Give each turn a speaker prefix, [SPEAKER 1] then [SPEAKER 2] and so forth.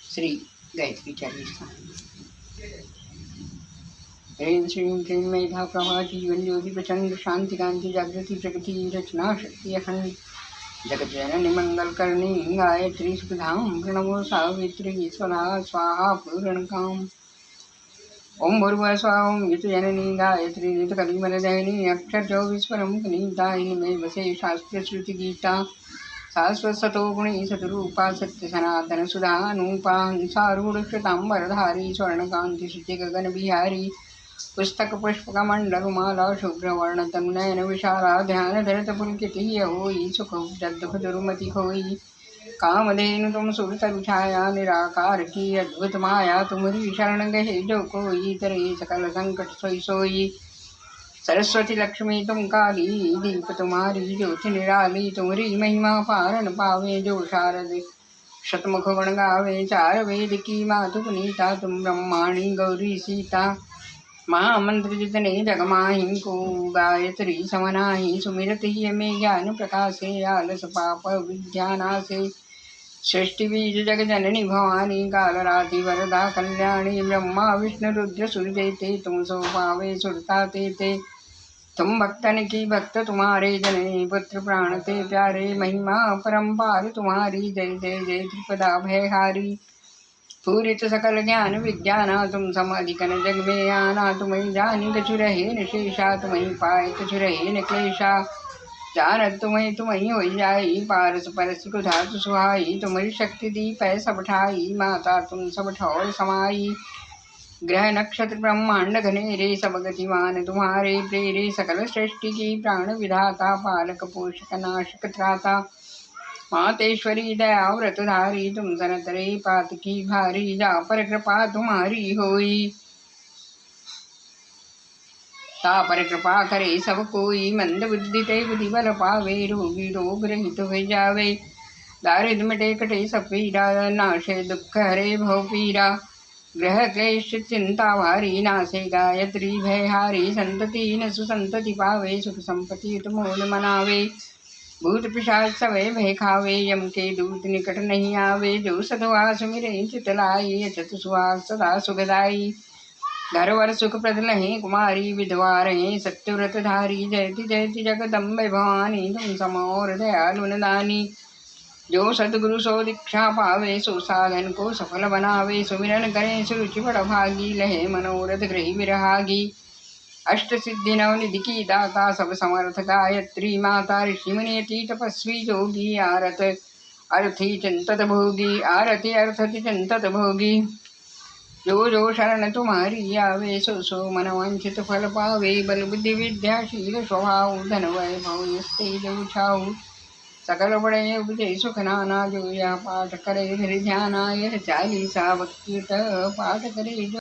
[SPEAKER 1] श्री गायत्री चालीसा। ह्रीं श्रीं क्लीं मेधा प्रभा जीवन ज्योति प्रचंड शांति कांति जागृति प्रगति रचना शक्ति अखंड जगत जननी मंगल करणी गायत्री सुधाम प्रणवो सावित्री स्वधा स्वाहा पूर्ण काम। ओम भूर्भुवः स्वः ओम जननी गायत्री कलिमलदयनी अक्षर 24 परम पुनीतायिनी में वसे शास्त्र श्रुति गीता शाश्वत सतो गुणी सतरूपा सत्य सनातन सुधानूपा सारूढ़ श्वेतांबरधारी स्वर्णकांति शुचि गगन बिहारी पुस्तक पुष्पक मंडलमाला शुभ्रवर्ण तनुनयन विशाला ध्यान धरत पुलकित होई सुख दुख दुर्मति होई कामधेनु तुम सुरतरु छाया निराकार की अद्भुत माया तुम्हारी शरण गहे जो कोई तरे सकल संकट सोई सोई। सरस्वती लक्ष्मी तुम काली दीप तुम्हारी ज्योति निराली तुम्हारी महिमा पारण पावे जो शारद शतमुख गुण गावे चार वेद की मातु पुनीता तुम ब्रह्माणी गौरी सीता महामंत्र जितने जगमाही को गायत्री समनाही सुमिरत ही में ज्ञान प्रकाशे आलस पाप विद्यानाशे सृष्टि बीज जग जननी भवानी कालराति वरदा कल्याणी ब्रह्मा विष्णु रुद्र सुरदेते तुम सो पावे सुरता ते तुम भक्तन की भक्त तुम्हारे जने पुत्र प्राण ते प्यारे महिमा परम्पार तुम्हारी जय जय जय त्रिपदा भयहारी पूरित सकल ज्ञान विज्ञाना तुम समाधिकन जग में आना तुम्हें जानी कछु रहे न शेषा तुम्हें पाए कछु रहे न क्लेशा जानत तुम्हें हो जाई पारस परस कुधात सुहाई तुम्हारी शक्ति दी पै सब ठाई माता तुम सब ठौर समाई ग्रह नक्षत्र ब्रह्मांड घनेरे सब गतिमान तुम्हारे प्रेरे सकल सृष्टि की प्राण विधाता पालक पोषक नाशक त्राता मातेश्वरी दया व्रतधारी तुम सनतरे पात की भारी जा पर कृपा तुम्हारी होई ता पर कृपा करे सब कोई मंद बुद्धि ते बुद्धि बल पावे रोगी रोग रहित हो जावे दारिद्र मिटे कटे सब पीड़ा नाशे दुख हरे भव पीरा ग्रह क्लेश चिंता वारी नासे गायत्री भयहारी संतति न सुसंतति पावे सुख संपत्ति तुमोल मनावे भूत पिशाच सवे भय खावे यम के दूत निकट नहीं आवे जो सदवा सुमिरे चितलाई अचत सुहाग सदा सुखदाई घर वर सुख प्रद लहे कुमारी विधवा रहे सत्यव्रत धारी जयति जयति जगदम्बे भवानी तुम समोर दयालु नदानी जो सदगुरु सो दीक्षा पावे सो साधन को सफल बनावे सुमिरन करें सुरुचि बड़ भागी लहे मनोरथ गृही विरहागी अष्ट सिद्धि नवनिधि की दाता सब समर्थ गायत्री माता ऋषि मुनि तपस्वी जोगी आरत अर्थी चिंतत भोगी आरती अर्थति चिंतत भोगी जो जो शरण तुम्हारी आवे सो सो मन वांछित फल पावे बल बुद्धि विद्या शील स्वभाव धन वैभव यस्ते जो छाऊ सकल बड़े उपजय सुख नाना जो यह पाठ करे फिर ध्याना यह चालीसा भक्ति पाठ करे जो